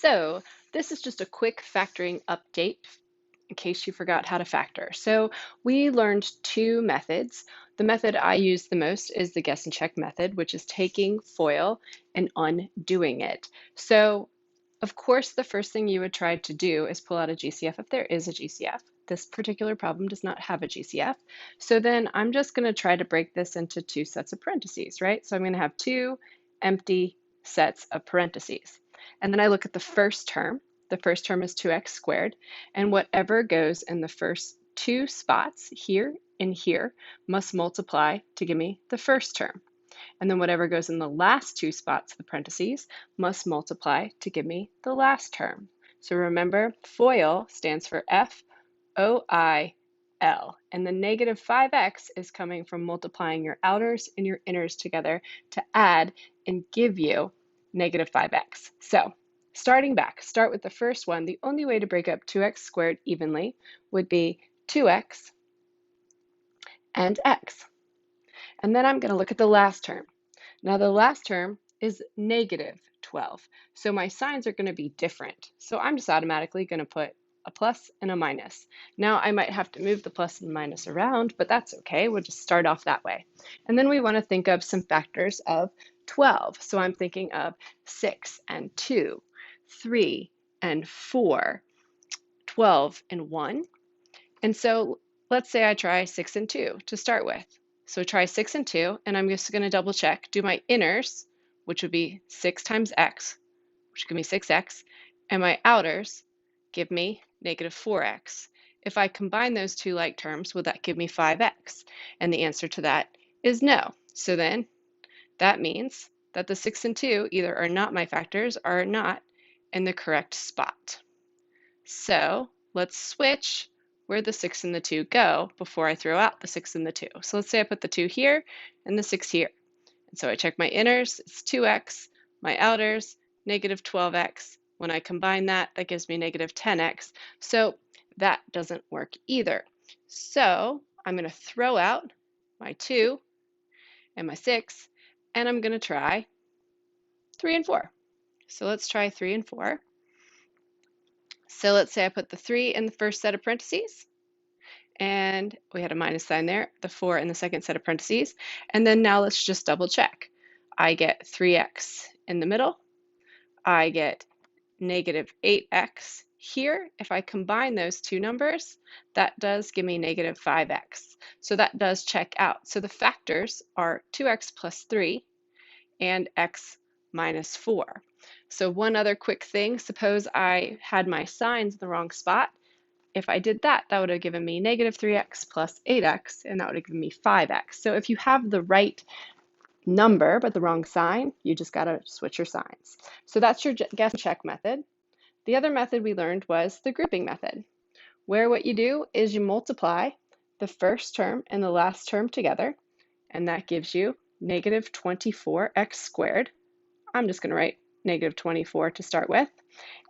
So this is just a quick factoring update in case you forgot how to factor. So we learned two methods. The method I use the most is the guess and check method, which is taking FOIL and undoing it. So of course, the first thing you would try to do is pull out a GCF if there is a GCF. This particular problem does not have a GCF. So then I'm just going to try to break this into two sets of parentheses, right? So I'm going to have two empty sets of parentheses. And then I look at the first term. The first term is 2x squared, and whatever goes in the first two spots, here and here, must multiply to give me the first term. And then whatever goes in the last two spots, the parentheses, must multiply to give me the last term. So remember, FOIL stands for F-O-I-L, and the negative 5x is coming from multiplying your outers and your inners together to add and give you negative 5x. So starting back, start with the first one. The only way to break up 2x squared evenly would be 2x and x. And then I'm going to look at the last term. Now the last term is negative 12. So my signs are going to be different. So I'm just automatically going to put a plus and a minus. Now I might have to move the plus and minus around, but that's okay. We'll just start off that way. And then we want to think of some factors of 12. So I'm thinking of 6 and 2, 3 and 4, 12 and 1. And so let's say I try 6 and 2 to start with. So try 6 and 2, and I'm just going to double check, do my inners, which would be 6 times x, which give me 6x, and my outers give me negative 4x. If I combine those two like terms, will that give me 5x? And the answer to that is no. So then that means that the 6 and 2 either are not my factors or are not in the correct spot. So let's switch where the 6 and the 2 go before I throw out the 6 and the 2. So let's say I put the 2 here and the 6 here. And so I check my inners, it's 2x, my outers, negative 12x. When I combine that, that gives me negative 10x. So that doesn't work either. So I'm going to throw out my 2 and my 6, and I'm going to try 3 and 4. So let's try 3 and 4. So let's say I put the 3 in the first set of parentheses, and we had a minus sign there, the 4 in the second set of parentheses, and then now let's just double check. I get 3x in the middle, I get negative 8x here. If I combine those two numbers, that does give me negative 5x. So that does check out. So the factors are 2x plus 3 and x minus 4. So one other quick thing, suppose I had my signs in the wrong spot. If I did that, that would have given me negative 3x plus 8x, and that would have given me 5x. So if you have the right number but the wrong sign, you just got to switch your signs. So that's your guess and check method. The other method we learned was the grouping method, where what you do is you multiply the first term and the last term together, and that gives you negative 24x squared. I'm just going to write negative 24 to start with.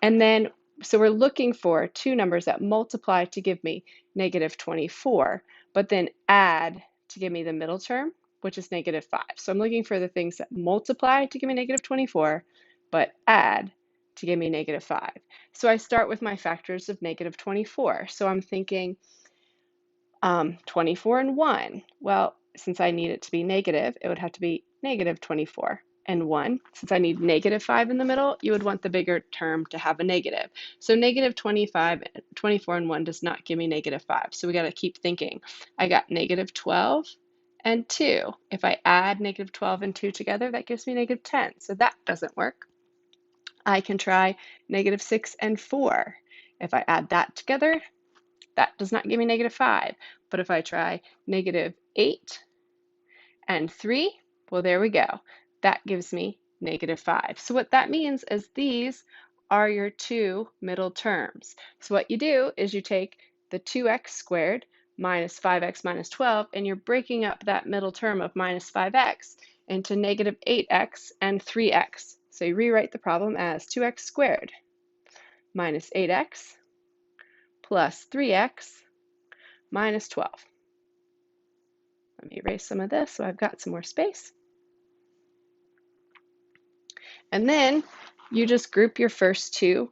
And then, so we're looking for two numbers that multiply to give me negative 24, but then add to give me the middle term, which is negative 5. So I'm looking for the things that multiply to give me negative 24, but add to give me negative 5. So I start with my factors of negative 24. So I'm thinking 24 and 1. Well, since I need it to be negative, it would have to be negative 24 and 1. Since I need negative 5 in the middle, you would want the bigger term to have a negative. So negative 24 and 1 does not give me negative 5. So we got to keep thinking. I got negative 12 and 2. If I add negative 12 and 2 together, that gives me negative 10. So that doesn't work. I can try negative 6 and 4. If I add that together, that does not give me negative 5. But if I try negative 8 and 3, well, there we go. That gives me negative 5. So what that means is these are your two middle terms. So what you do is you take the 2x squared minus 5x minus 12, and you're breaking up that middle term of minus 5x into negative 8x and 3x. So you rewrite the problem as 2x squared minus 8x plus 3x minus 12. Let me erase some of this so I've got some more space. And then you just group your first two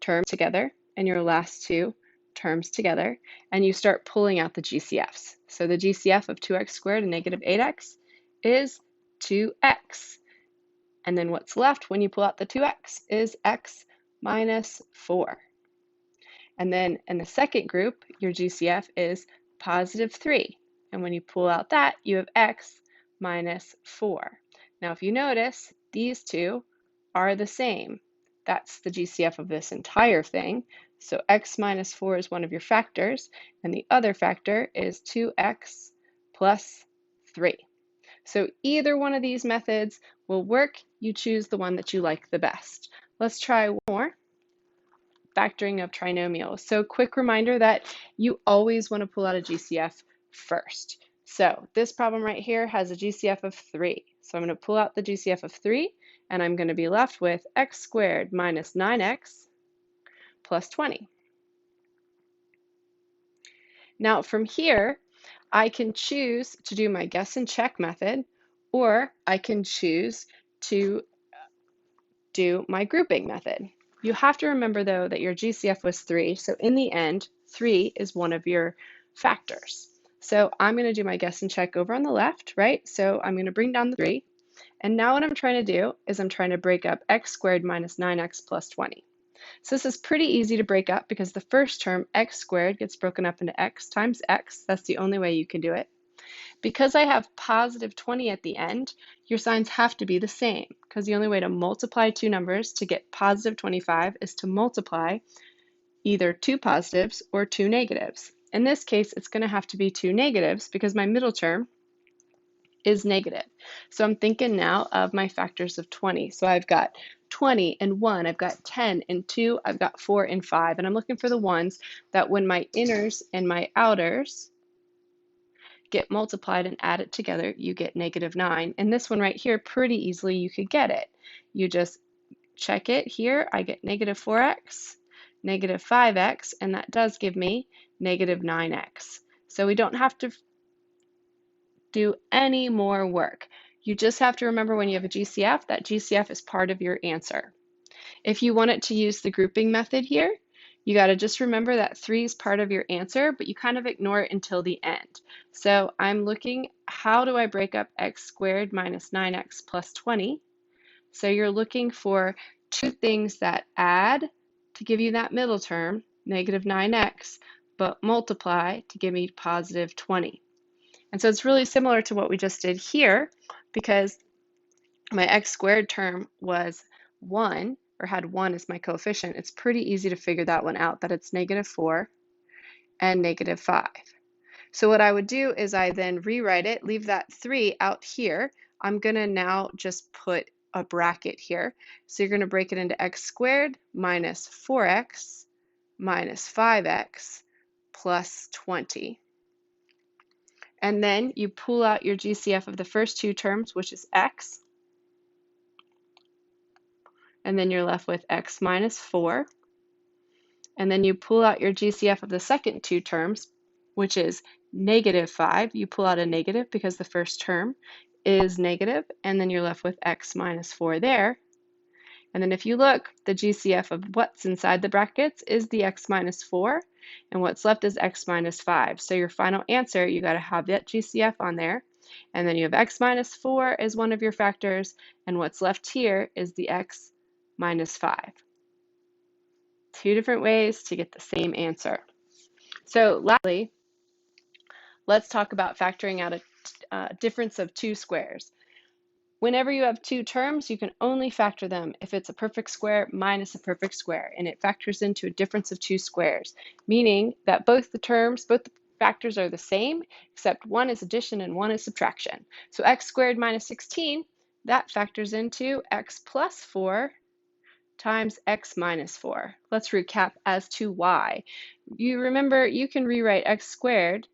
terms together and your last two terms together, and you start pulling out the GCFs. So the GCF of 2x squared and negative 8x is 2x. And then what's left when you pull out the 2x is x minus 4. And then in the second group, your GCF is positive 3. And when you pull out that, you have x minus 4. Now, if you notice, these two are the same. That's the GCF of this entire thing. So x minus 4 is one of your factors, and the other factor is 2x plus 3. So either one of these methods will work. You choose the one that you like the best. Let's try one more. Factoring of trinomials. So quick reminder that you always want to pull out a GCF first. So this problem right here has a GCF of 3. So I'm going to pull out the GCF of 3, and I'm going to be left with x squared minus 9x plus 20. Now from here, I can choose to do my guess and check method, or I can choose to do my grouping method. You have to remember, though, that your GCF was 3, so in the end, 3 is one of your factors. So I'm going to do my guess and check over on the left, right? So I'm going to bring down the 3, and now what I'm trying to do is I'm trying to break up x squared minus 9x plus 20. So this is pretty easy to break up because the first term, x squared, gets broken up into x times x. That's the only way you can do it. Because I have positive 20 at the end, your signs have to be the same, because the only way to multiply two numbers to get positive 25 is to multiply either two positives or two negatives. In this case, it's going to have to be two negatives because my middle term is negative. So I'm thinking now of my factors of 20. So I've got 20 and 1, I've got 10 and 2, I've got 4 and 5, and I'm looking for the ones that when my inners and my outers get multiplied and added together, you get negative 9. And this one right here, pretty easily you could get it. You just check it here. I get negative 4x, negative 5x, and that does give me negative 9x. So we don't have to do any more work. You just have to remember when you have a GCF, that GCF is part of your answer. If you wanted to use the grouping method here, you got to just remember that 3 is part of your answer, but you kind of ignore it until the end. So I'm looking, how do I break up x squared minus 9x plus 20? So you're looking for two things that add to give you that middle term, negative 9x, but multiply to give me positive 20. And so it's really similar to what we just did here, because my x squared term was 1, or had 1 as my coefficient. It's pretty easy to figure that one out, that it's negative 4 and negative 5. So what I would do is I then rewrite it, leave that 3 out here. I'm going to now just put a bracket here. So you're going to break it into x squared minus 4x minus 5x plus 20. And then you pull out your GCF of the first two terms, which is x. And then you're left with x minus 4. And then you pull out your GCF of the second two terms, which is negative 5. You pull out a negative because the first term is negative, and then you're left with x minus 4 there. And then if you look, the GCF of what's inside the brackets is the x minus 4, and what's left is x minus 5. So your final answer, you got to have that GCF on there, and then you have x minus 4 as one of your factors, and what's left here is the x minus 5. Two different ways to get the same answer. So lastly, let's talk about factoring out a difference of two squares. Whenever you have two terms, you can only factor them if it's a perfect square minus a perfect square, and it factors into a difference of two squares, meaning that both the factors are the same, except one is addition and one is subtraction. So x squared minus 16, that factors into x plus 4 times x minus 4. Let's recap as to why. You remember you can rewrite x squared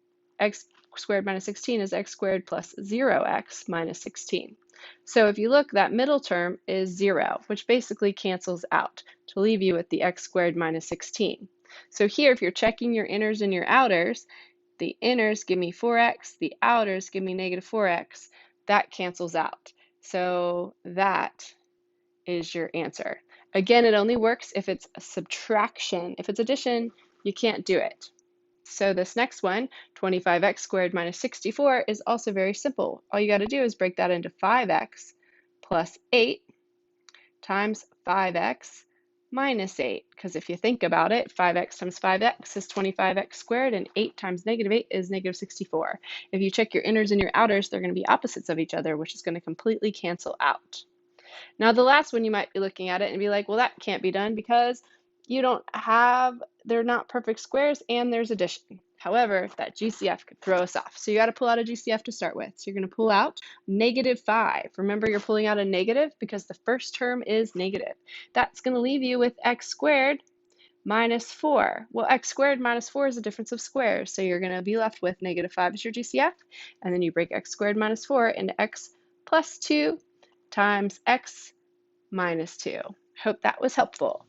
minus 16 is x squared plus 0x minus 16. So if you look, that middle term is 0, which basically cancels out to leave you with the x squared minus 16. So here, if you're checking your inners and your outers, the inners give me 4x, the outers give me negative 4x. That cancels out. So that is your answer. Again, it only works if it's a subtraction. If it's addition, you can't do it. So this next one, 25x squared minus 64, is also very simple. All you got to do is break that into 5x plus 8 times 5x minus 8. Because if you think about it, 5x times 5x is 25x squared, and 8 times negative 8 is negative 64. If you check your inners and your outers, they're going to be opposites of each other, which is going to completely cancel out. Now, the last one, you might be looking at it and be like, well, that can't be done because they're not perfect squares and there's addition. However, that GCF could throw us off. So you got to pull out a GCF to start with. So you're going to pull out -5. Remember, you're pulling out a negative because the first term is negative. That's going to leave you with x squared minus 4. Well, x squared minus 4 is a difference of squares. So you're going to be left with -5 as your GCF. And then you break x squared minus 4 into x plus 2 times x minus 2. Hope that was helpful.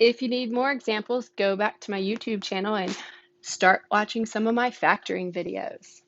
If you need more examples, go back to my YouTube channel and start watching some of my factoring videos.